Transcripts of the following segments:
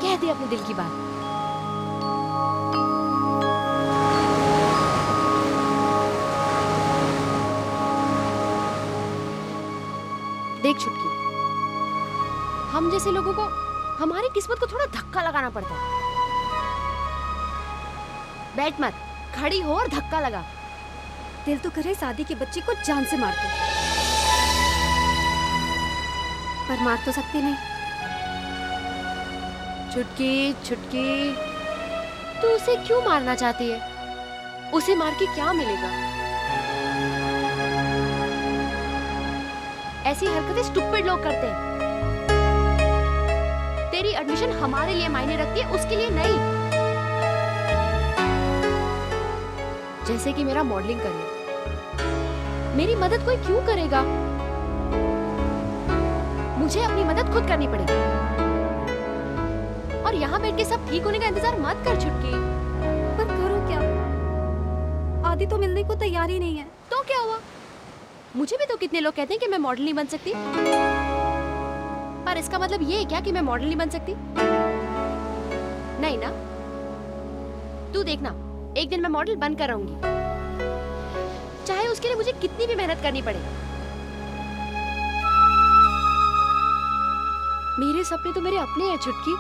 कह दे अपने दिल की बात। देख छुटकी, हम जैसे लोगों को हमारी किस्मत को थोड़ा धक्का लगाना पड़ता है। बैठ मत, खड़ी हो और धक्का लगा। दिल तो करे शादी के बच्चे को जान से मार दो, पर मार तो सकती नहीं। छुटकी छुटकी, तू उसे क्यों मारना चाहती है? उसे मार के क्या मिलेगा? ऐसी हरकतें स्टूपिड लोग करते हैं। तेरी एडमिशन हमारे लिए मायने रखती है, उसके लिए नहीं। जैसे कि मेरा मॉडलिंग करियर, मेरी मदद कोई क्यों करेगा? मुझे अपनी मदद खुद करनी पड़ेगी। और यहाँ बैठ के सब ठीक होने का इंतजार मत कर छुटकी। पर करो क्या? आदि तो मिलने को तैयार ही नहीं है। तो क्या हुआ? मुझे भी तो कितने लोग कहते हैं कि मैं मॉडल नहीं बन सकती। पर इसका मतलब ये है क्या कि मैं मॉडल नहीं बन सकती? नहीं ना। तू देखना, एक दिन मैं मॉडल बनकर रहूंगी, चाहे उसके लिए मुझे कितनी भी मेहनत करनी पड़े। मेरे सपने तो मेरे अपने हैं छुटकी,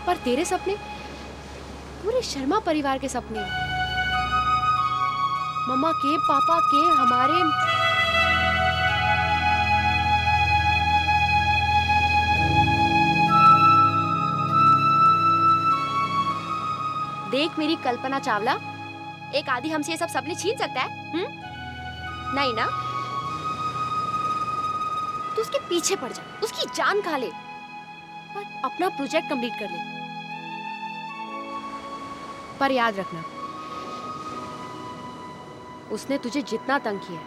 पर तेरे सपने पूरे शर्मा परिवार के सपने हैं। मम्मा के, पापा के, हमारे। देख मेरी कल्पना चावला, एक आदि हमसे ये सब सपने छीन सकता है? नहीं ना। तू उसके पीछे पड़ जा, उसकी जान खा ले, पर अपना प्रोजेक्ट कंप्लीट कर ले। पर याद रखना, उसने तुझे जितना तंग किया,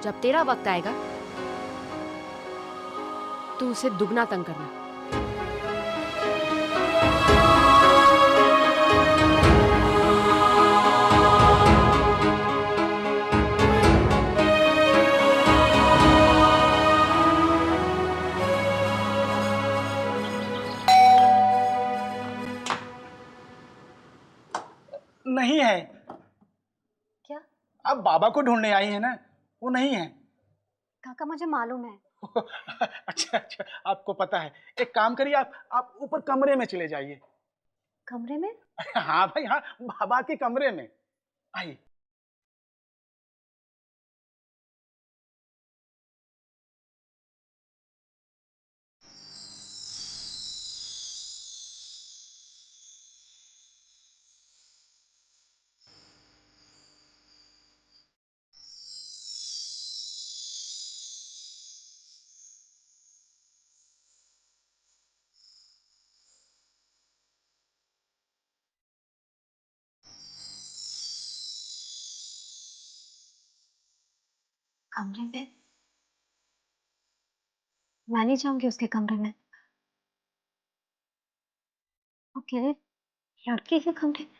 जब तेरा वक्त आएगा तू उसे दुगना तंग करना। नहीं है। क्या? आप बाबा को ढूंढने आई है ना, वो नहीं है। काका मुझे मालूम है। अच्छा अच्छा, आपको पता है। एक काम करिए, आप ऊपर कमरे में चले जाइए। कमरे में? हाँ भाई हाँ, बाबा के कमरे में आइए। कमरे में? मैं नहीं जाऊंगी उसके कमरे में। ओके, लड़के के कमरे में?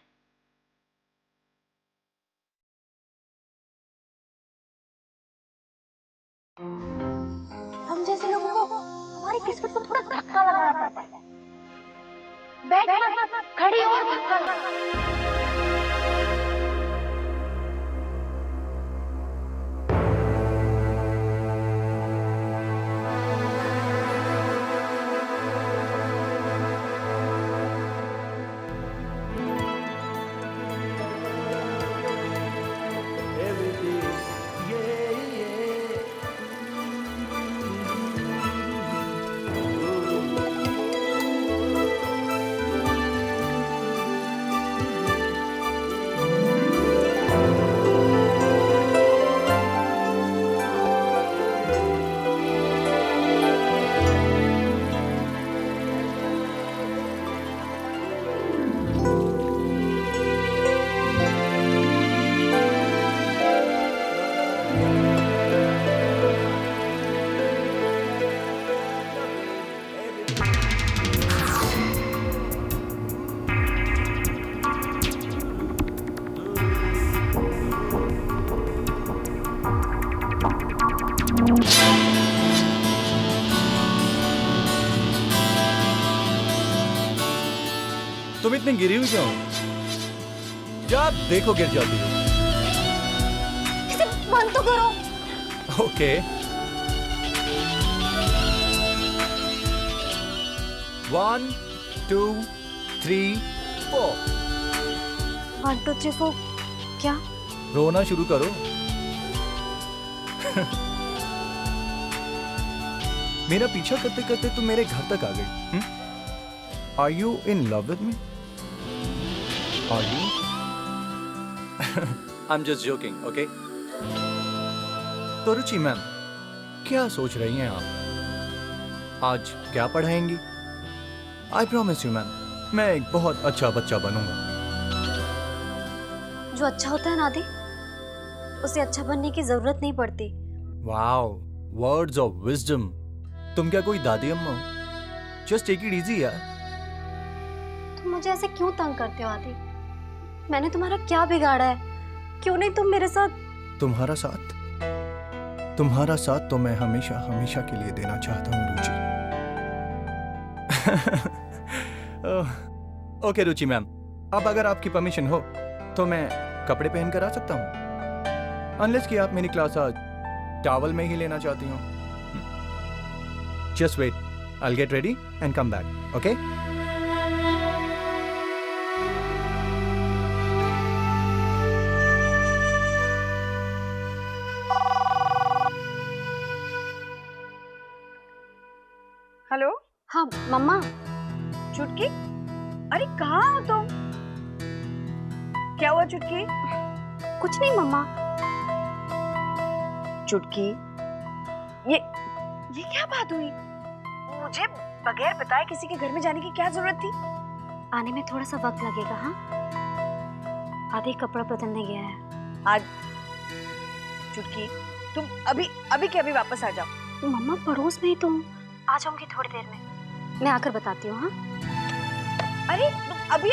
हम जैसे लोगों को हमारी किस्मत को थोड़ा धक्का लगाना पड़ता है। बैठ मत, खड़ी हो और धक्का लगा। तुम इतनी गिरी हुई क्यों? जब देखो गिर जाती हो। इसे बंद तो करो। ओके। 1 2 3 4। 1 2 3 4 क्या? रोना शुरू करो। मेरा पीछा करते करते तुम मेरे घर तक आ गई। Are you in love with me? Are you? I'm just joking, okay? तो रुचि मैम, क्या सोच रही हैं आप? आज क्या पढ़ाएंगी? I promise you मैम, मैं एक बहुत अच्छा बच्चा बनूंगा। जो अच्छा होता है नादी, उसे अच्छा बनने की जरूरत नहीं पड़ती। Wow, words of wisdom. तुम क्या कोई दादी अम्मा हो? Just take it easy यार। तुम मुझे ऐसे क्यों तंग करते हो आदि? मैंने तुम्हारा क्या बिगाड़ा है? क्यों नहीं तुम मेरे साथ? तुम्हारा साथ तो मैं हमेशा हमेशा के लिए देना चाहता हूँ रुचि। ओके रुचि मैम, अब अगर आपकी परमिशन हो तो मैं कपड़े पहन कर आ सकता हूँ, अनलेस कि आप मेरी क्लास आज टॉवल में ही लेना चाहती हूँ। Just wait, I will get ready and come back, okay? Hello. हाँ मम्मा। चुटकी, अरे कहाँ हो तुम? क्या हुआ चुटकी? कुछ नहीं मम्मा। चुटकी, ये क्या बात हुई? मुझे बगैर बताए किसी के घर में जाने की क्या जरूरत थी? आने में थोड़ा सा वक्त लगेगा। हाँ, आधे कपड़ा बदलने गया है आज। चुटकी, तुम अभी के अभी वापस आ जाओ। मम्मा पड़ोस में ही तुम आ जाऊंगी थोड़ी देर में, मैं आकर बताती हूँ। हाँ अरे तुम अभी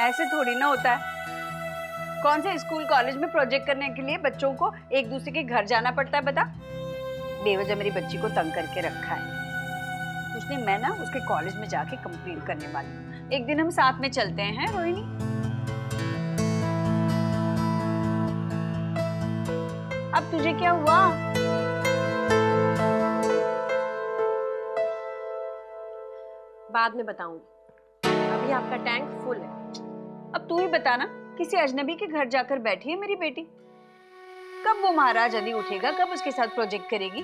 ऐसे थोड़ी ना होता है। कौन से स्कूल कॉलेज में प्रोजेक्ट करने के लिए बच्चों को एक दूसरे के घर जाना पड़ता है बता? बेवजह मेरी बच्ची को तंग करके रखा है उसने। मैं ना उसके कॉलेज में जाके कंप्लेन करने वाली हूँ। एक दिन हम साथ में चलते हैं रोहिणी। अब तुझे क्या हुआ? बाद में बताऊंगी, अभी आपका टैंक फुल है। अब तू ही बता ना, किसी अजनबी के घर जाकर बैठी है मेरी बेटी। कब वो महाराज अली उठेगा, कब उसके साथ प्रोजेक्ट करेगी?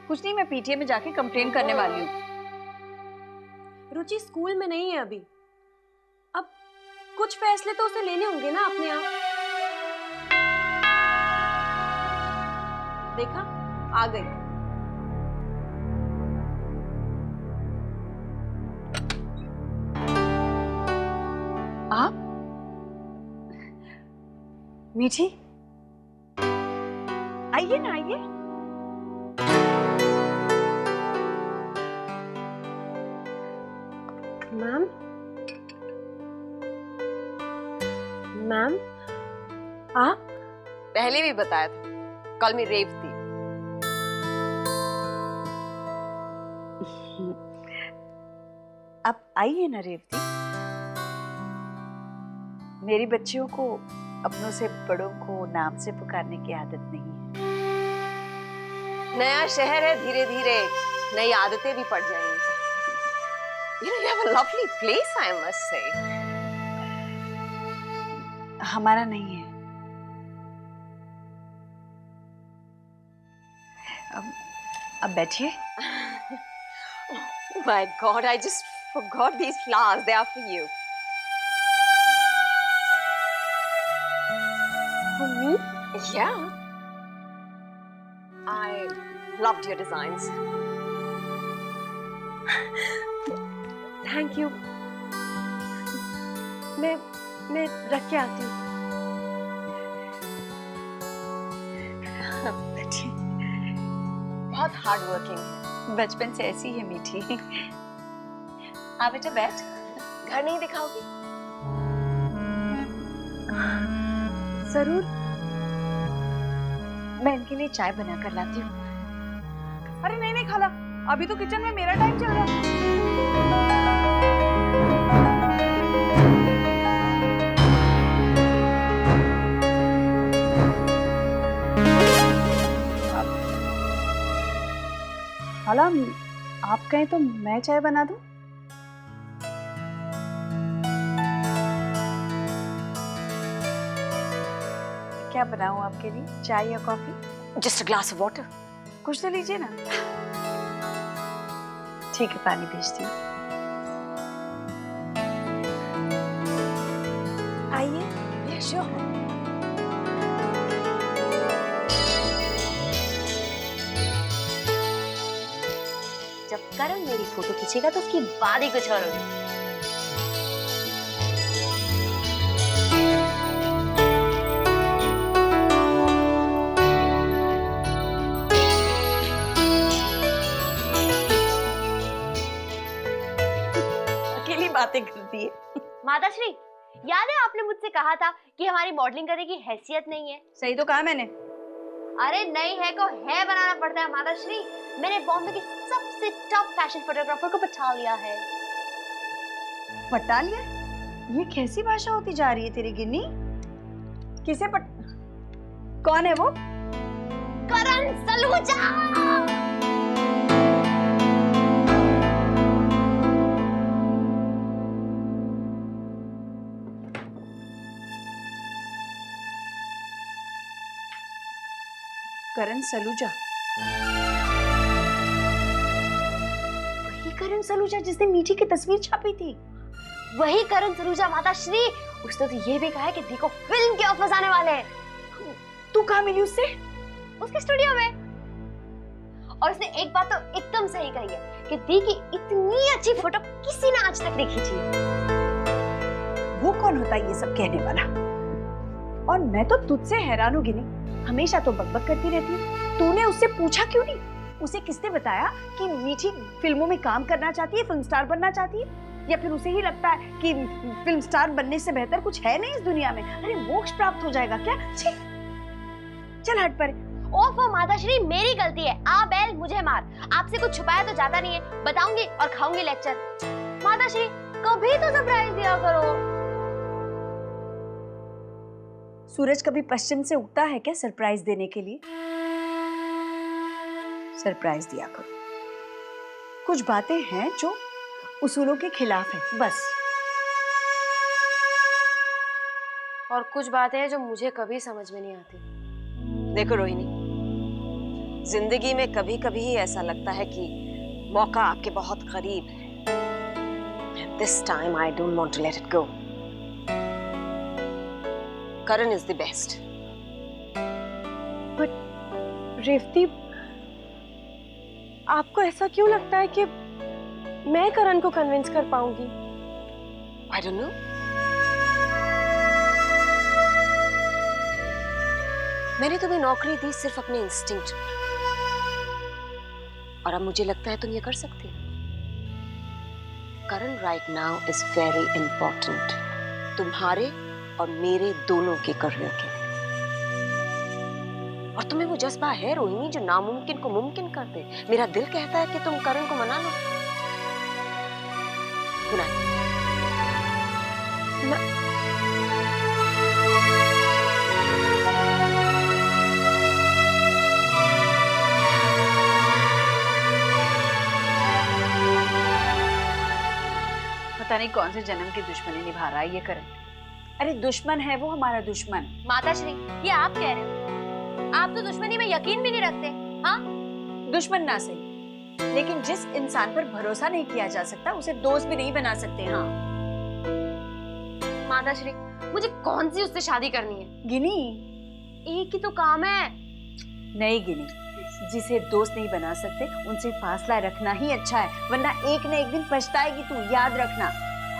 कुछ नहीं, मैं पीटीए में जाके कंप्लेन करने वाली हूँ। रुचि स्कूल में नहीं है अभी, अब कुछ फैसले तो उसे लेने होंगे ना अपने आप। देखा, आ गई। आप मीठी, आइए ना आइए। मैम, मैम आप? पहले भी बताया था, कॉल मी रेवती। अब आइए ना रेवती। मेरी बच्चियों को अपनों से बड़ों को नाम से पुकारने की आदत नहीं है। नया शहर है, धीरे धीरे नई आदतें भी पड़ जाएंगी। You know, you have a lovely place, I must say. हमारा नहीं है। अब बैठिए। Oh my God, I just forgot these flowers. They are for you. For me? Yeah. I loved your designs. Thank you. मैं रख के आती हूँ। बहुत हार्ड वर्किंग है। बचपन से ऐसी है मीठी। हाँ बेटा बैठ। घर नहीं दिखाओगी? जरूर, मैं इनके लिए चाय बना कर लाती हूँ। अरे नहीं नहीं खाला, अभी तो किचन में मेरा टाइम चल रहा है। खाला, आप कहें तो मैं चाय बना दूं? क्या बनाऊं आपके लिए, चाय या coffee? Just a glass of water. कुछ तो लीजिए ना। ठीक है, पानी भेजती हूँ। आइए। श्योर। जब करण मेरी फोटो खींचेगा तो उसकी बात ही कुछ और होगी। अकेली बातें करती है। माताश्री, याद है आपने मुझसे कहा था कि हमारी मॉडलिंग करने की हैसियत नहीं है? सही तो कहा मैंने। अरे नहीं है को है बनाना पड़ता है माताश्री। मैंने बॉम्बे के सबसे टॉप फैशन फोटोग्राफर को पटा लिया है। पटा लिया? ये कैसी भाषा होती जा रही है तेरी गिन्नी? किसे कौन है वो? करण सलूजा। करण सलूजा? वही करण सलूजा जिसने मीठी की तस्वीर छापी थी। वही करण सलूजा माताश्री। उसने तो ये भी कहा है कि दी को फिल्म के ऑफर्स आने वाले हैं। तू कहाँ मिली उससे? उसके स्टूडियो में। और उसने एक बात तो एकदम सही कही है कि दी की इतनी अच्छी फोटो किसी ने आज तक नहीं खींची है। वो कौन होता है ये सब कहने वाला? और मैं तो तुझसे हैरान हूँ गिनी, हमेशा तो बकबक करती रहती है। तूने उससे पूछा क्यों नहीं? उसे किसने बताया कि मीठी फिल्मों में काम करना चाहती है, फिल्म स्टार बनना चाहती है? या फिर उसे ही लगता है कि फिल्म स्टार बनने से बेहतर कुछ है नहीं इस दुनिया में? अरे मोक्ष प्राप्त हो जाएगा क्या? छी! चल हट पर। ओफो माताश्री, मेरी गलती है। आ बैल मुझे मार। आपसे कुछ छुपाया तो जाता नहीं है। बताऊंगी और खाऊंगी लेक्चर। माताश्री, कभी तो सरप्राइज दिया करो। सूरज कभी पश्चिम से उगता है क्या सरप्राइज देने के लिए? सरप्राइज दिया करो। कुछ बातें हैं जो उसूलों के खिलाफ है, बस। और कुछ बातें हैं जो मुझे कभी समझ में नहीं आती। देखो रोहिणी, जिंदगी में कभी कभी ही ऐसा लगता है कि मौका आपके बहुत करीब है। This time I don't want to let it go. Karan is the best. Revathi, आपको ऐसा क्यों लगता है कि मैं करण को कन्विंस कर पाऊंगी? I don't know. मैंने तुम्हें नौकरी दी सिर्फ अपने इंस्टिंक्ट और अब मुझे लगता है तुम ये कर सकती हो। Karan right now is very important, तुम्हारे और मेरे दोनों के करियर के लिए। और तुम्हें वो जज्बा है रोहिणी जो नामुमकिन को मुमकिन कर दे। मेरा दिल कहता है कि तुम करण को मना लो। Good night. पता नहीं कौन से जन्म की दुश्मनी निभा रहा है ये करण। अरे दुश्मन है वो, हमारा दुश्मन। माताश्री, ये आप कह रहे हो? आप तो दुश्मनी में यकीन भी नहीं रखते। हाँ, दुश्मन ना सही, लेकिन जिस इंसान पर भरोसा नहीं किया जा सकता उसे दोस्त भी नहीं बना सकते। हाँ माताश्री, मुझे कौन सी उससे शादी करनी है? गिनी, एक ही तो काम है। नहीं गिनी, जिसे दोस्त नहीं बना सकते उनसे फासला रखना ही अच्छा है, वरना एक न एक दिन पछताएगी तू, याद रखना।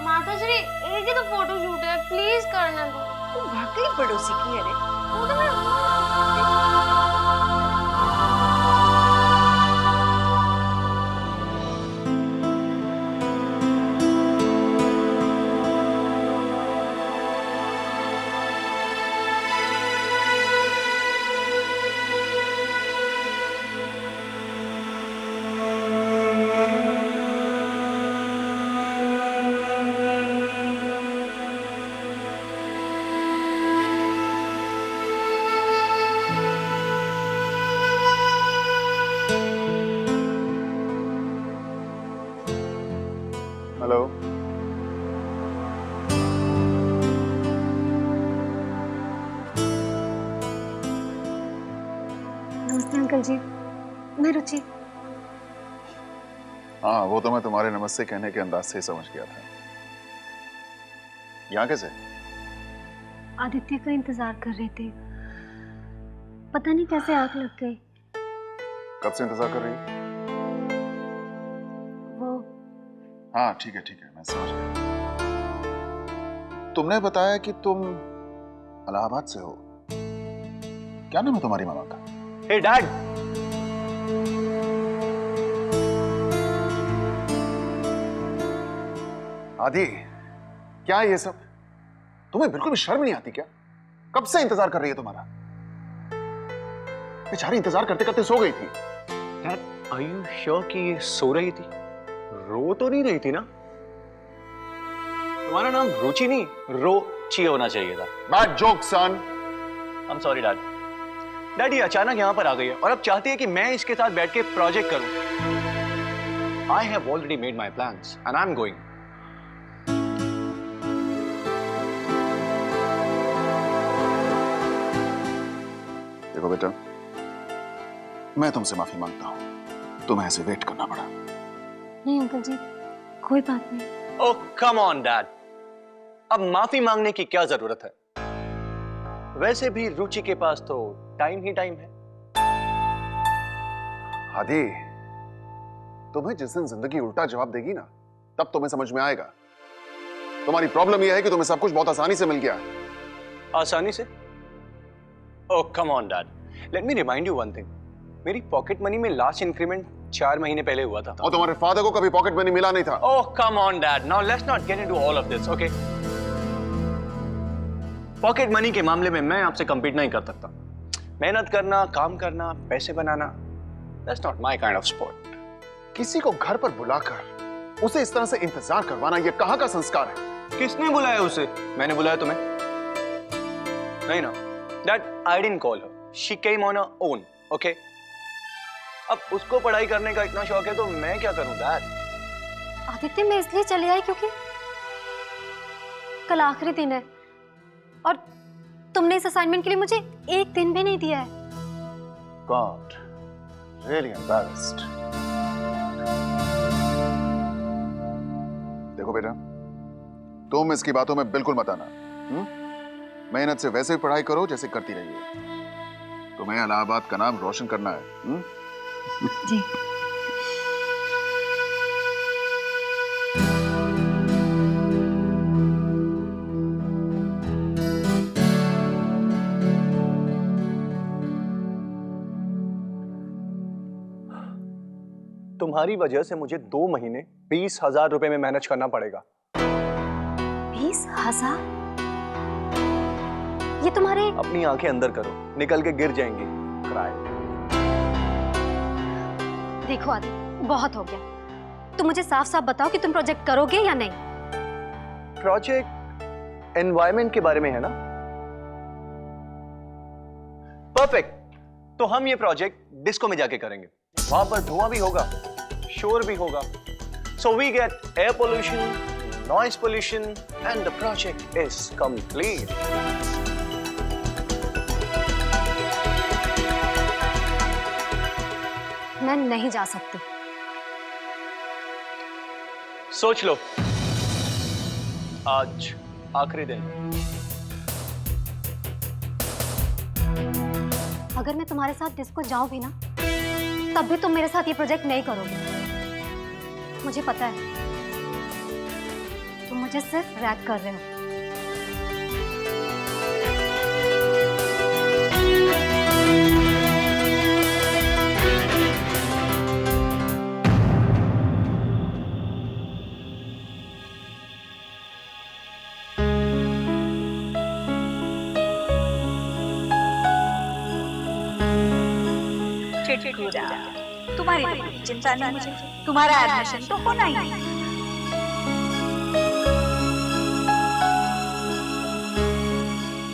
माताश्री, एक ही तो फोटो शूट है, प्लीज करने दो। तू वाकई पड़ोसी की है रे। वो तो मैं हेलो। नमस्ते अंकल जी, मैं रुचि। हाँ, वो तो मैं तुम्हारे नमस्ते कहने के अंदाज से ही समझ गया था। यहाँ कैसे? आदित्य का इंतजार कर रहे थे, पता नहीं कैसे आग लग गई। कब से इंतजार कर रही हो? वो हाँ ठीक है, मैं समझ गया। तुमने बताया कि तुम इलाहाबाद से हो। क्या नाम है तुम्हारी मामा का? हे डैड, आदि, क्या ये सब? तुम्हें बिल्कुल भी शर्म नहीं आती क्या? कब से इंतजार कर रही है तुम्हारा? बेचारी इंतजार करते करते सो गई थी। डैड, आर यू श्योर कि ये सो रही थी? रो तो नहीं रही थी ना? तुम्हारा नाम रुचि नहीं, रोची होना चाहिए था। Bad joke son. I am sorry dad. Dad, ये अचानक यहाँ पर आ गई है और अब चाहती है कि मैं इसके साथ बैठ के प्रोजेक्ट करूं। I have already made my plans and I am going. देखो बेटा, मैं तुमसे माफी मांगता हूं, तुम्हें ऐसे वेट करना पड़ा। नहीं अंकल जी, कोई बात नहीं। ओह कम ऑन डैड, अब माफी मांगने की क्या जरूरत है? वैसे भी रुचि के पास तो टाइम ही टाइम है। आदि, तुम्हें जिस दिन जिंदगी उल्टा जवाब देगी ना, तब तुम्हें समझ में आएगा। तुम्हारी प्रॉब्लम यह है कि तुम्हें सब कुछ बहुत आसानी से मिल गया। आसानी से? Oh come on dad, let me remind you one thing. मेरी पॉकेट मनी में लास्ट इंक्रीमेंट 4 महीने पहले हुआ था। और तुम्हारे फादर को कभी पॉकेट मनी मिला नहीं था। Oh come on dad, now let's not get into all of this, okay? Pocket money के मामले में मैं आपसे compete नहीं कर सकता। मेहनत करना, काम करना, पैसे बनाना, that's not my kind of sport। किसी को घर पर बुलाकर उसे इस तरह से इंतजार करवाना, यह कहां का संस्कार है? किसने बुलाया उसे? मैंने बुलाया तुम्हें? नहीं ना dad, I didn't call her, she came on her own, okay? अब उसको पढ़ाई करने का इतना शौक है तो मैं क्या करूं डैड? आदित्य, मैं इसलिए चली आई क्योंकि कल आखिरी दिन है और तुमने इस असाइनमेंट के लिए मुझे 1 दिन भी नहीं दिया है। God, really embarrassed। देखो बेटा, तुम इसकी बातों में बिल्कुल मत आना। मेहनत से वैसे पढ़ाई करो जैसे करती रही हो। तुम्हें इलाहाबाद का नाम रोशन करना है। जी। तुम्हारी वजह से मुझे 2 महीने 20,000 रुपए में मैनेज करना पड़ेगा। 20,000? ये तुम्हारे... अपनी आंखें अंदर करो, निकल के गिर जाएंगी। क्राई। देखो आदि, बहुत हो गया। तुम मुझे साफ साफ बताओ कि तुम प्रोजेक्ट करोगे या नहीं। प्रोजेक्ट एनवायरनमेंट के बारे में है ना? परफेक्ट। तो हम ये प्रोजेक्ट डिस्को में जाके करेंगे। वहां पर धुआं भी होगा, शोर भी होगा। So we get air pollution, noise pollution, and the project is complete. मैं नहीं जा सकती। सोच लो, आज आखिरी दिन। अगर मैं तुम्हारे साथ डिस्को जाऊं भी ना, तब भी तुम मेरे साथ ये प्रोजेक्ट नहीं करोगे। मुझे पता है, तुम मुझे सिर्फ रैग कर रहे हो। तुम्हारी चिंता नहीं मुझे, तुम्हारा एडमिशन तो होना ही है।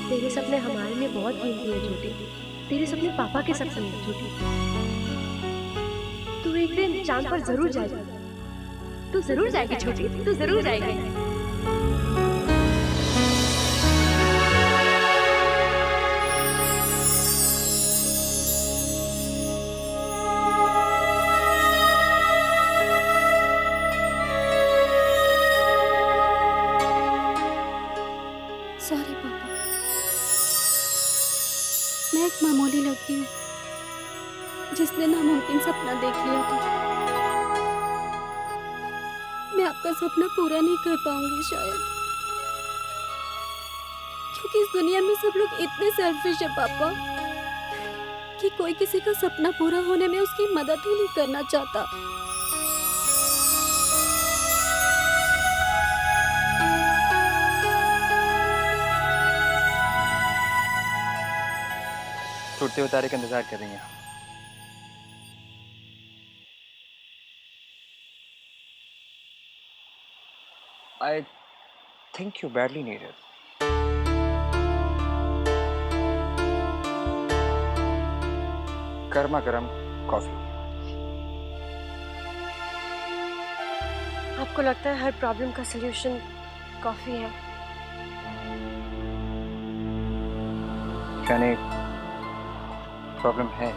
तेरे सपने हमारे लिए बहुत कीमती है छोटी। तेरे सपने पापा के सपने हैं छोटी। तू एक दिन चांद पर जरूर जाएगा। तू जरूर जाएगी छोटी, तू जरूर जाएगी। सॉरी पापा, मैं एक मामूली लड़की हूँ जिसने नामुमकिन सपना देख लिया था। मैं आपका सपना पूरा नहीं कर पाऊंगी शायद, क्योंकि इस दुनिया में सब लोग इतने सेल्फिश है पापा कि कोई किसी का सपना पूरा होने में उसकी मदद ही नहीं करना चाहता। टूटते हुए तारे का इंतजार कर रही हैं। I think you badly need it. गर्मा गर्म कॉफी। आपको लगता है हर प्रॉब्लम का सलूशन कॉफी है? यानी प्रॉब्लम है।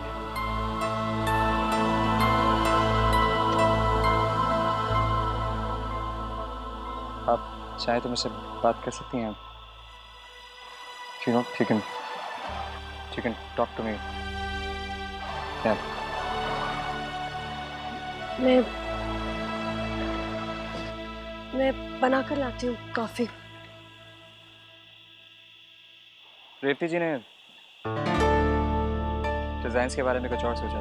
आप चाहे तो मुझसे बात कर सकती हैं। You know, you can talk to me. Yeah. मैं बना कर लाती हूँ कॉफी। रेवती जी ने डिजाइन्स के बारे में कुछ और सोचा।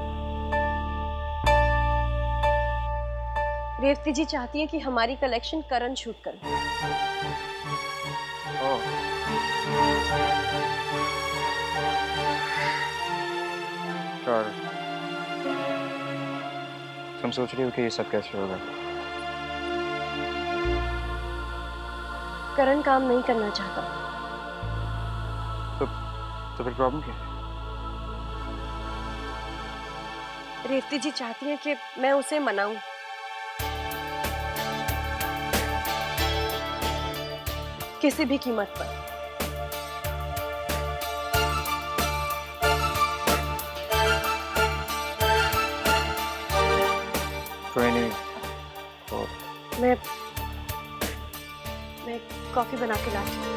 रेवती जी चाहती हैं कि हमारी कलेक्शन करण शूट करे। ओह, और तुम सोच रही हो कि ये सब कैसे होगा? करण काम नहीं करना चाहता। तो फिर प्रॉब्लम क्या है? रेवती जी चाहती हैं कि मैं उसे मनाऊं। किसी भी कीमत पर। कोई नहीं, तो मैं कॉफी बना के लाती हूँ।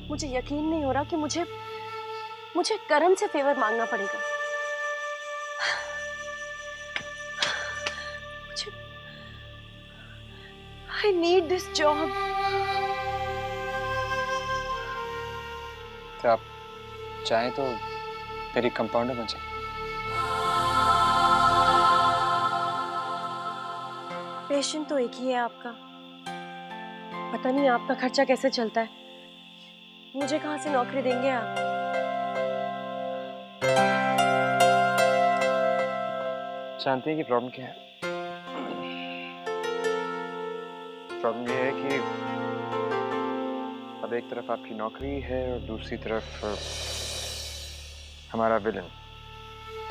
मुझे यकीन नहीं हो रहा कि मुझे करण से फेवर मांगना पड़ेगा। I need this job. क्या आप चाहें तो मेरी कंपाउंडर बन सकते? पेशेंट तो एक ही है आपका। पता नहीं आपका खर्चा कैसे चलता है। मुझे कहाँ से नौकरी देंगे आप? जानते हैं कि प्रॉब्लम क्या है? प्रॉब्लम ये है कि अब एक तरफ आपकी नौकरी है और दूसरी तरफ हमारा विलन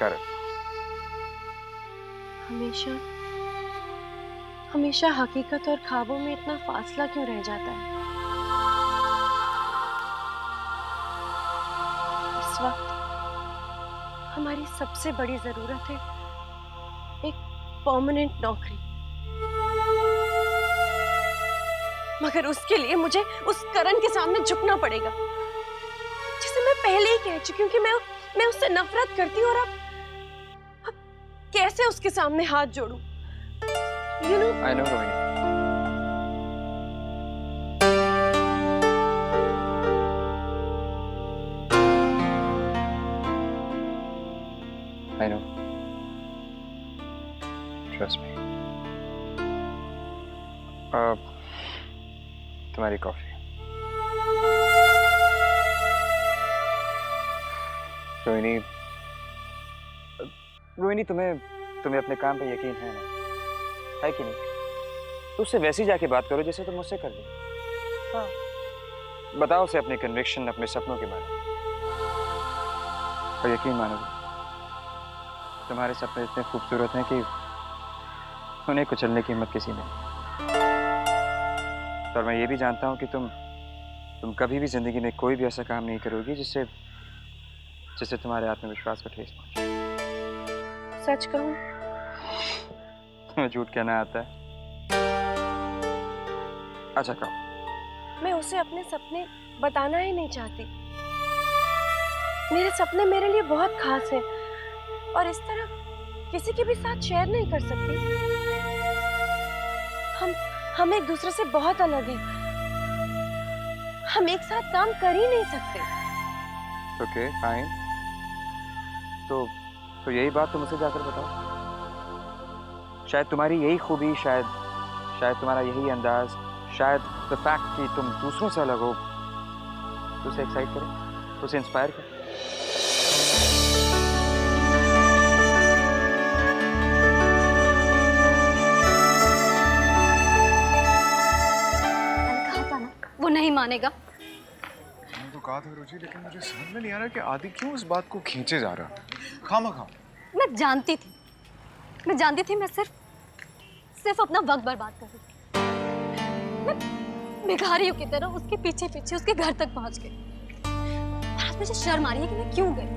करण। हमेशा हकीकत और ख्वाबों में इतना फासला क्यों रह जाता है? इस वक्त हमारी सबसे बड़ी जरूरत है एक परमानेंट नौकरी, मगर उसके लिए मुझे उस करण के सामने झुकना पड़ेगा, जिसे मैं पहले ही कह चुकी हूँ कि मैं उससे नफरत करती हूँ। और अब कैसे उसके सामने हाथ जोड़ूं? You know, I know, Rohini. I know. Trust me. तुम्हारी कॉफी। रोहिणी, तुम्हें तुम्हें अपने काम पे यकीन है ना, है कि नहीं? तो उससे वैसे ही जाके बात करो जैसे तुम मुझसे कर लो। हाँ, बताओ उसे अपने कन्विक्शन, अपने सपनों के बारे में। और यकीन मानोगे, तुम्हारे सपने इतने खूबसूरत हैं कि उन्हें कुचलने की हिम्मत किसी में। और मैं ये भी जानता हूँ कि तुम कभी भी जिंदगी में कोई भी ऐसा काम नहीं करोगी जिससे तुम्हारे आत्मविश्वास को ठेस पहुंचे। सच कहूं, तुम्हें झूठ कहना आता है? अच्छा कहो। मैं उसे अपने सपने बताना ही नहीं चाहती। मेरे सपने मेरे लिए बहुत खास हैं और इस तरह किसी के भी साथ शेयर नहीं कर सकती। हम एक दूसरे से बहुत अलग हैं। हम एक साथ काम कर ही नहीं सकते। Okay, fine. तो यही बात तुम उसे जाकर बताओ। शायद तुम्हारी यही खूबी, शायद तुम्हारा यही अंदाज, शायद द फैक्ट कि तुम दूसरों से अलग हो तो उसे एक्साइट करे, उसे इंस्पायर करे। वो नहीं मानेगा। मैंने तो कहा था रुचि, लेकिन मुझे समझ में नहीं आ रहा कि आदि क्यों इस बात को खींचे जा रहा। खामखा। मैं जानती थी मैं सिर्फ अपना वक्त बर्बाद कर रही थी। मैं भिखारियों की तरह उसके पीछे पीछे उसके घर तक पहुंच गई। और आज मुझे शर्म आ रही है कि मैं क्यों गई।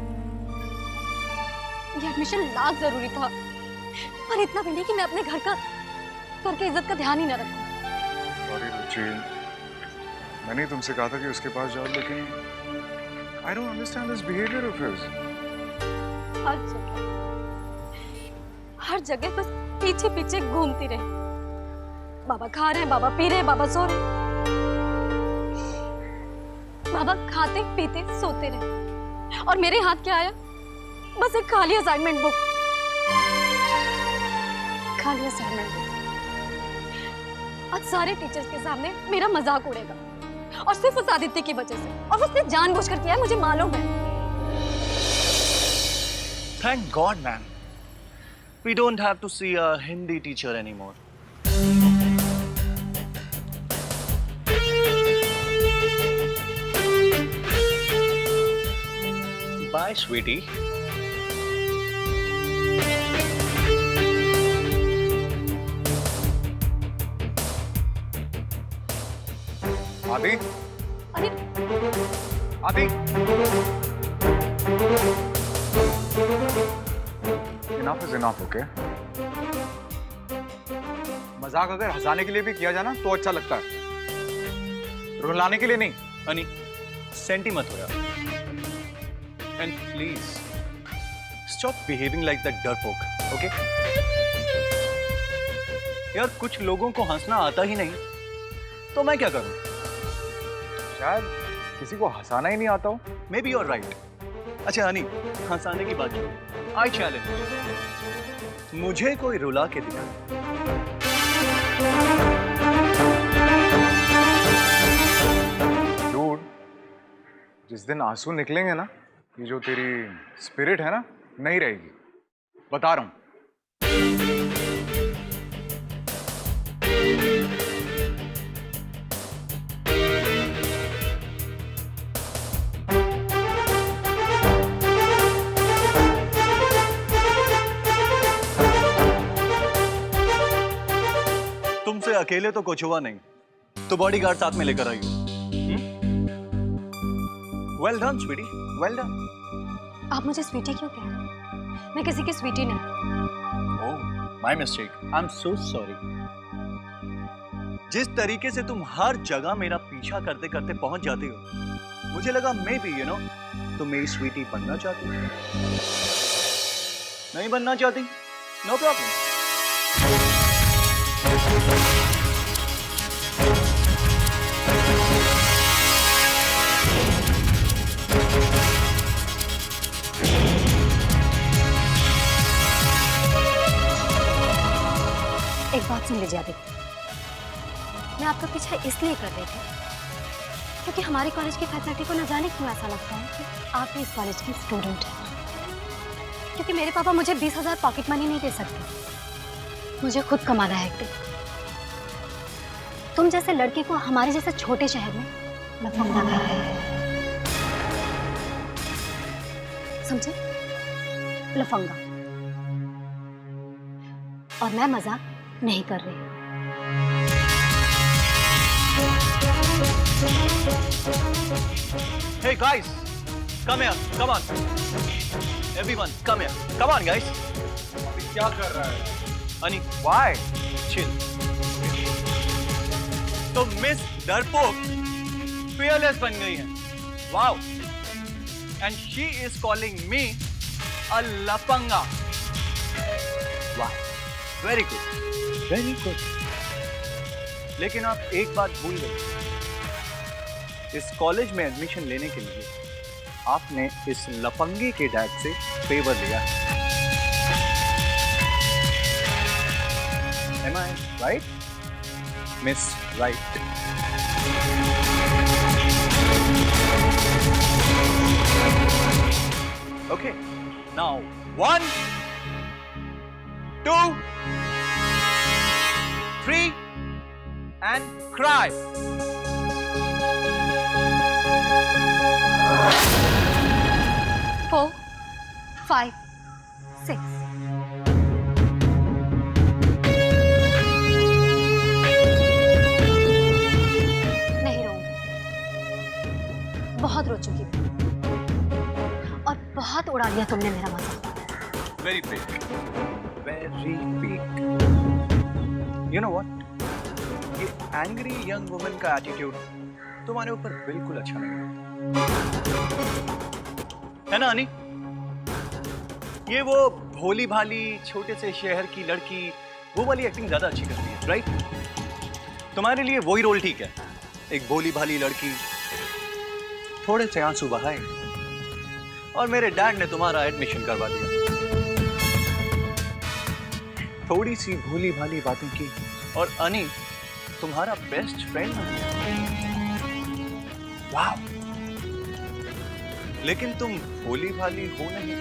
ये एडमिशन लाख जरूरी था, पर इतना भी नहीं कि मैं अपने घर के इज्जत का ध्यान ही न रखूं। सॉरी रुचि, मैंने तुमसे कहा था कि उसके पास जाओ, लेकिन I don't understand this behavior of his. हर जगह बस पीछे पीछे घूमती रही। बाबा खा रहे हैं, बाबा पी रहे हैं, बाबा सो रहे हैं। बाबा खाते पीते सोते रहे और मेरे हाथ क्या आया? बस एक खाली असाइनमेंट बुक। आज सारे टीचर्स के सामने मेरा मजाक उड़ेगा और सिर्फ उस आदित्य की वजह से, और उसने जानबूझकर किया है, मुझे मालूम है। Thank God, man. We don't have to see a Hindi teacher anymore. Bye, sweetie. आदि, अरे आदि, enough is enough, okay? मजाक अगर हंसाने के लिए भी किया जाए ना तो अच्छा लगता है, रुलाने के लिए नहीं। Honey, सेंटी मत हो यार। And please, stop behaving like that डरपोक, okay? यार कुछ लोगों को हंसना आता ही नहीं, तो मैं क्या करूं? शायद किसी को हंसाना ही नहीं आता हो। Maybe you're right. अच्छा हनी, हंसाने की बात छोड़ो। I challenge. मुझे कोई रुला के दिखा। Dude, जिस दिन आंसू निकलेंगे ना, ये जो तेरी स्पिरिट है ना, नहीं रहेगी, बता रहा हूं। तुमसे अकेले तो कुछ हुआ नहीं, तो बॉडीगार्ड साथ में लेकर आई हो। Well done sweetie, well done. आप मुझे स्वीटी क्यों कह रहे हैं? मैं किसी की स्वीटी नहीं। Oh, my mistake. I am so sorry. जिस तरीके से तुम हर जगह मेरा पीछा करते करते पहुंच जाती हो, मुझे लगा मे बी तुम मेरी स्वीटी बनना चाहती हो। नहीं बनना चाहती? No problem. एक बात सुन लीजिए आदित्य, मैं आपका पीछा इसलिए कर रही थी क्योंकि हमारे कॉलेज की फैकल्टी को न जाने क्यों ऐसा लगता है कि आप भी इस कॉलेज की स्टूडेंट हैं। क्योंकि मेरे पापा मुझे 20,000 पॉकेट मनी नहीं दे सकते। मुझे खुद कमाना है एक दिन। तुम जैसे लड़के को हमारे जैसे छोटे शहर में लफंगा कहते हैं, समझे? लफंगा। और मैं मजाक नहीं कर रही। Hey guys, come here, come on. Everyone, come here. Come on guys. क्या कर रहा है? Ani, why? Chill. तो मिस डरपोक fearless बन गई है. Wow. And she is calling me a lapanga. Wow. Very good. Very good. लेकिन आप एक बात भूल गए। इस कॉलेज में एडमिशन लेने के लिए आपने इस लफंगे के डैड से फेवर लिया। Am I right? Miss Right. Okay. Now 1, 2, 3 and cry. 4, 5, 6. नहीं रोऊंगी। बहुत रो चुकी हूँ और बहुत उड़ा लिया तुमने मेरा मजाक। Very big. Very big. You know what? ये angry young woman का attitude तुम्हारे ऊपर बिल्कुल अच्छा नहीं है ना अनी? ये वो भोली भाली छोटे से शहर की लड़की वो वाली एक्टिंग ज्यादा अच्छी करती है, राइट? तुम्हारे लिए वही रोल ठीक है। एक भोली भाली लड़की थोड़े से आंसू बहाए और मेरे डैड ने तुम्हारा एडमिशन करवा दिया। थोड़ी सी भोली भाली बातें की और अनी तुम्हारा बेस्ट फ्रेंड बन गया। वाह! लेकिन तुम भोली भाली हो नहीं।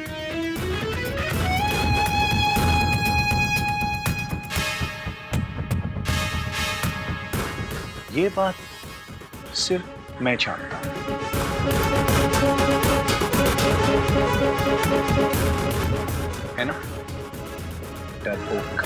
ये बात सिर्फ मैं जानता हूं। है ना? डरपोक।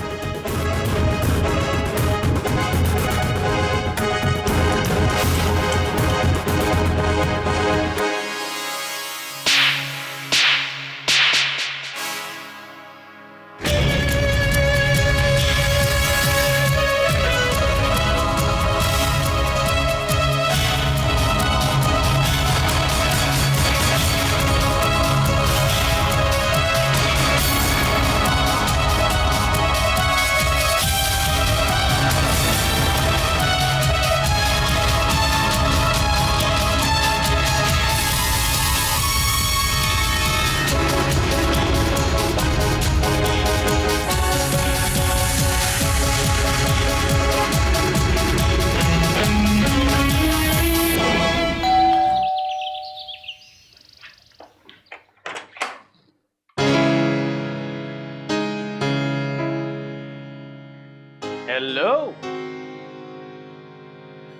हेलो,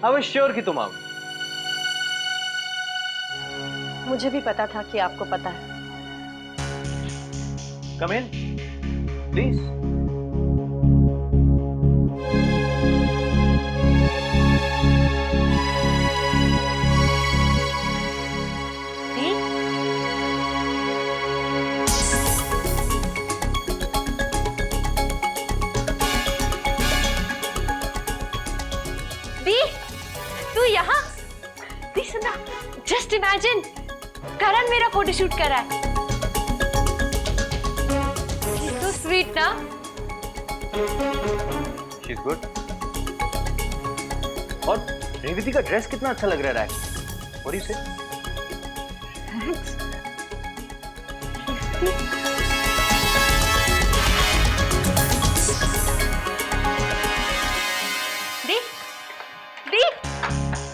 आई वाज श्योर कि तुम आओगे। मुझे भी पता था कि आपको पता है। कम इन, प्लीज। जस्ट इमेजिन, करण मेरा फोटोशूट कर रहा है। तो स्वीट ना? She is good. और रेवती का ड्रेस कितना अच्छा लग रहा है। व्हाट डू यू से? थैंक्स।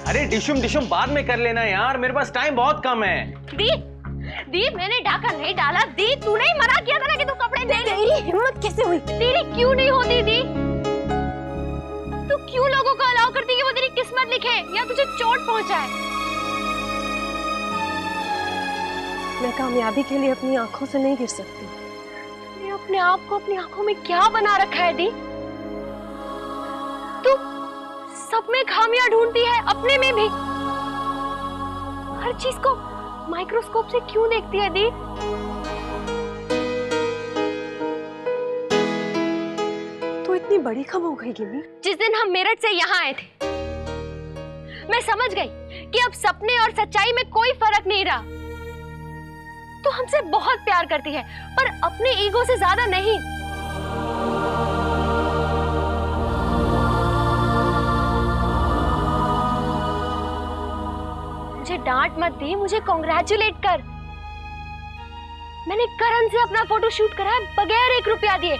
अरे डिशुम डिशुम बाद में कर लेना यार, मेरे पास टाइम बहुत कम है। दी दी मैंने ढाका नहीं डाला। दी तूने ही मना किया था ना कि तू कपड़े नहीं। तेरी हिम्मत कैसे हुई? तेरी क्यों नहीं होती दी? तू क्यों लोगों को अलाउ करती कि वो तेरी किस्मत लिखे या तुझे चोट पहुंचाए? मैं कामयाबी के लिए अपनी आंखों से नहीं गिर सकती। तूने अपने आप को अपनी आंखों में क्या बना रखा है दी? तू सब में खामियां ढूंढती है, अपने में भी। हर चीज को माइक्रोस्कोप से क्यों देखती है दी? तू इतनी बड़ी कब हो गई गिमी? जिस दिन हम मेरठ से यहाँ आए थे मैं समझ गई कि अब सपने और सच्चाई में कोई फर्क नहीं रहा। तू हमसे बहुत प्यार करती है पर अपने ईगो से ज्यादा नहीं। मुझे डांट मत दी, मुझे कॉन्ग्रेचुलेट कर। मैंने करण से अपना फोटो शूट कराया बगैर 1 रुपया दिए।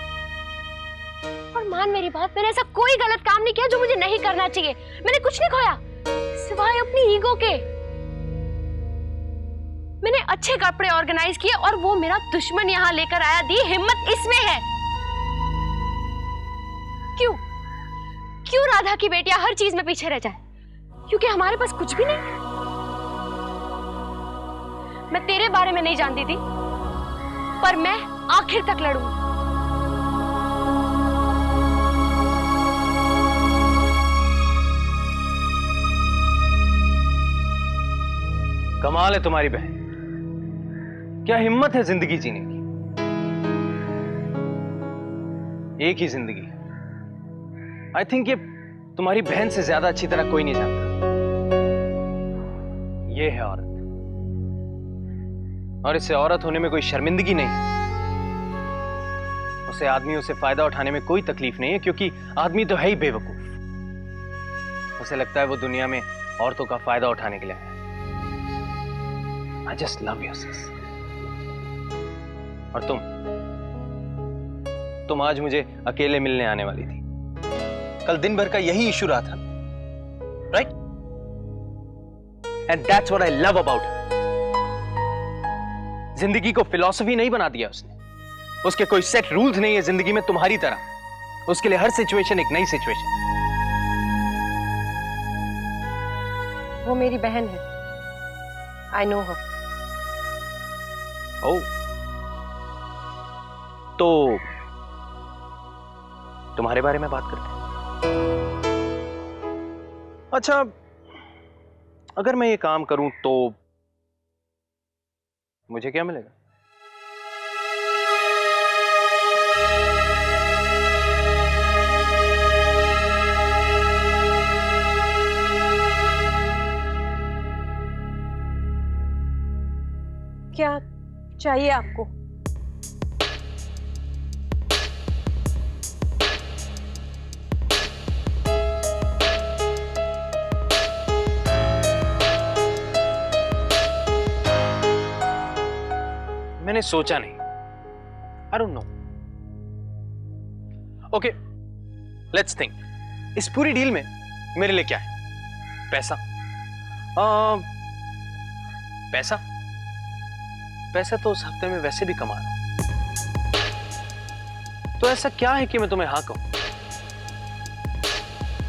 और मान मेरी बात, मैंने ऐसा कोई गलत काम नहीं किया जो मुझे नहीं करना चाहिए। मैंने कुछ नहीं खोया सिवाय अपनी ईगो के। मैंने अच्छे कपड़े ऑर्गेनाइज किए और वो मेरा दुश्मन यहाँ लेकर आया। दी हिम्मत इसमें है। क्यों क्यों राधा की बेटियां हर चीज में पीछे रह जाए? क्योंकि हमारे पास कुछ भी नहीं। मैं तेरे बारे में नहीं जानती थी पर मैं आखिर तक लड़ूंगी। कमाल है तुम्हारी बहन, क्या हिम्मत है जिंदगी जीने की। एक ही जिंदगी। आई थिंक ये तुम्हारी बहन से ज्यादा अच्छी तरह कोई नहीं जानता। ये है औरत, और इससे औरत होने में कोई शर्मिंदगी नहीं। उसे आदमियों से फायदा उठाने में कोई तकलीफ नहीं है क्योंकि आदमी तो है ही बेवकूफ। उसे लगता है वो दुनिया में औरतों का फायदा उठाने के लिए है। I just love you, sis. और तुम आज मुझे अकेले मिलने आने वाली थी। कल दिन भर का यही इशू रहा था, right? And that's what I love about her. जिंदगी को फिलॉसफी नहीं बना दिया उसने। उसके कोई सेट रूल्स नहीं है जिंदगी में तुम्हारी तरह। उसके लिए हर सिचुएशन एक नई सिचुएशन। वो मेरी बहन है। I know her. ओ, तो तुम्हारे बारे में बात करते हैं। अच्छा, अगर मैं ये काम करूं तो मुझे क्या मिलेगा? क्या चाहिए आपको? मैंने सोचा नहीं। I don't know. Okay, let's think. इस पूरी डील में मेरे लिए क्या है? पैसा। पैसा? पैसा तो उस हफ्ते में वैसे भी कमा रहा हूं। तो ऐसा क्या है कि मैं तुम्हें हाँ कहूं?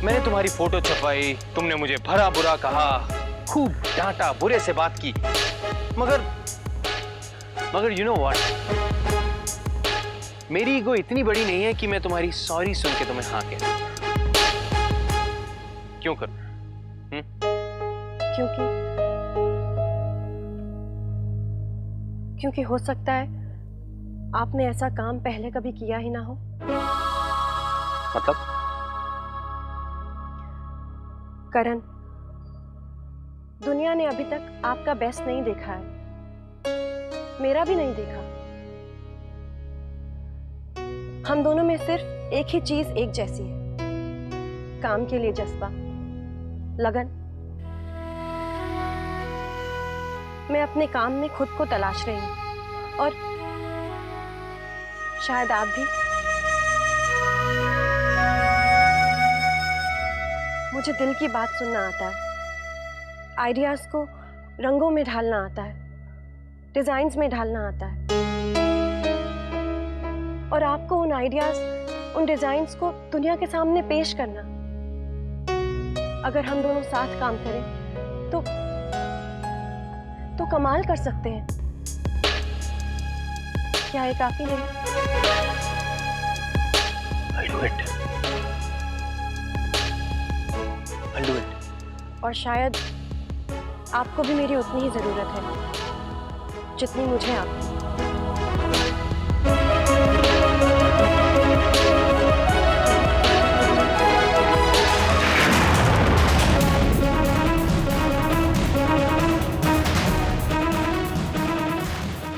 मैंने तुम्हारी फोटो छपवाई, तुमने मुझे भरा बुरा कहा, खूब डांटा, बुरे से बात की, मगर यू नो व्हाट, मेरी ईगो इतनी बड़ी नहीं है कि मैं तुम्हारी सॉरी सुन के तुम्हें हाँ कह दूं। क्यों करूं? क्योंकि हो सकता है आपने ऐसा काम पहले कभी किया ही ना हो। मतलब? करण, दुनिया ने अभी तक आपका बेस्ट नहीं देखा है, मेरा भी नहीं देखा। हम दोनों में सिर्फ एक ही चीज एक जैसी है, काम के लिए जज्बा, लगन। मैं अपने काम में खुद को तलाश रही हूं और शायद आप भी। मुझे दिल की बात सुनना आता है, आइडियाज को रंगों में ढालना आता है, डिजाइन्स में ढालना आता है, और आपको उन आइडियाज, उन डिजाइन्स को दुनिया के सामने पेश करना। अगर हम दोनों साथ काम करें तो कमाल कर सकते हैं। क्या ये काफी नहीं? I'll do it. I'll do it. और शायद आपको भी मेरी उतनी ही जरूरत है जितनी मुझे आपकी।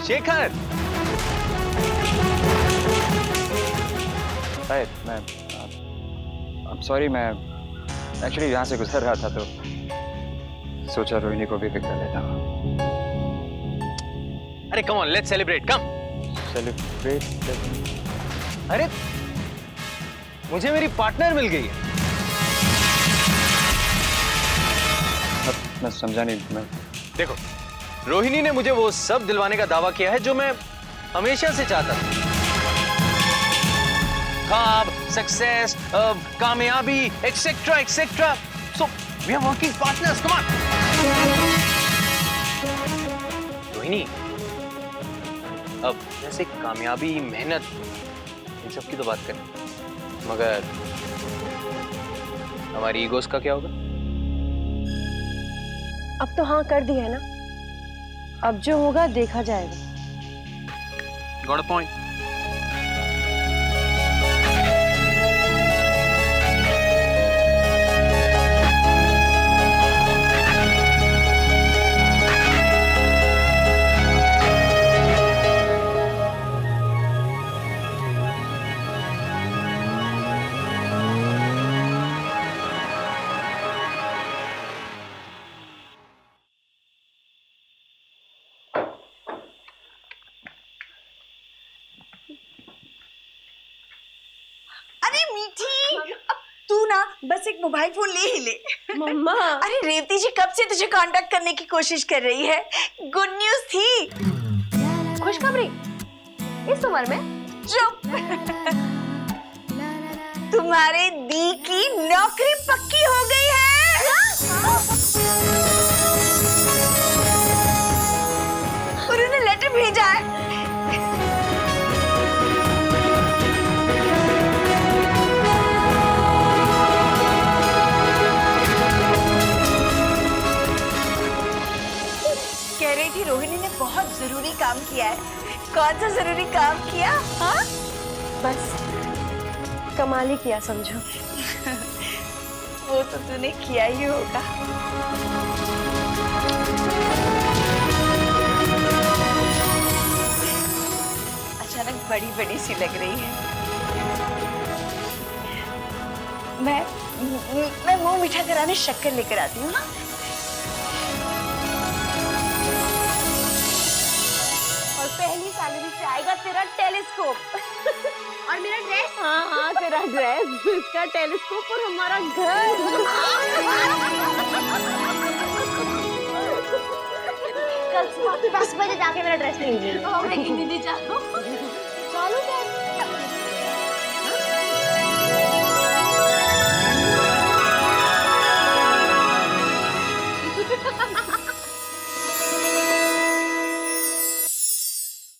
शेखर, शायद मैं सॉरी, मैं एक्चुअली यहाँ से गुजर रहा था तो सोचा रोहिणी को भी पिक कर लेता हूँ। अरे come on, let's celebrate, come. Celebrate? अरे मुझे मेरी पार्टनर मिल गई है। मैं समझा नहीं। मैं देखो, रोहिणी ने मुझे वो सब दिलवाने का दावा किया है जो मैं हमेशा से चाहता था। ख्वाब, सक्सेस, कामयाबी, etcetera etcetera. So we are working partners, come on. Rohini, अब जैसे कामयाबी, मेहनत, इन सब की तो बात करें, मगर हमारी ईगोस का क्या होगा? अब तो हाँ कर दी है ना, अब जो होगा देखा जाएगा। Got a point. अरे मीठी, अब तू ना बस एक मोबाइल फोन ले ही ले। मम्मा, अरे रेवती जी कब से तुझे कांटेक्ट करने की कोशिश कर रही है। गुड न्यूज थी। खुशखबरी इस उम्र में? चुप। तुम्हारे दी की नौकरी पक्की हो गई है। उन्होंने लेटर भेजा है। कह रही थी रोहिणी ने बहुत जरूरी काम किया है। कौन सा जरूरी काम किया? हाँ, बस कमाल ही किया समझो। वो तो तूने किया ही होगा। अचानक बड़ी बड़ी सी लग रही है। मैं मुंह मीठा कराने शक्कर लेकर आती हूँ। हाँ? और पहली सैलरी से आएगा तेरा टेलीस्कोप। और मेरा ड्रेस? हाँ हाँ, तेरा ड्रेस, इसका टेलीस्कोप और हमारा घर। कल सुबह 10 बजे जाके मेरा ड्रेस ले लीजिए। दीदी जाओ। चलो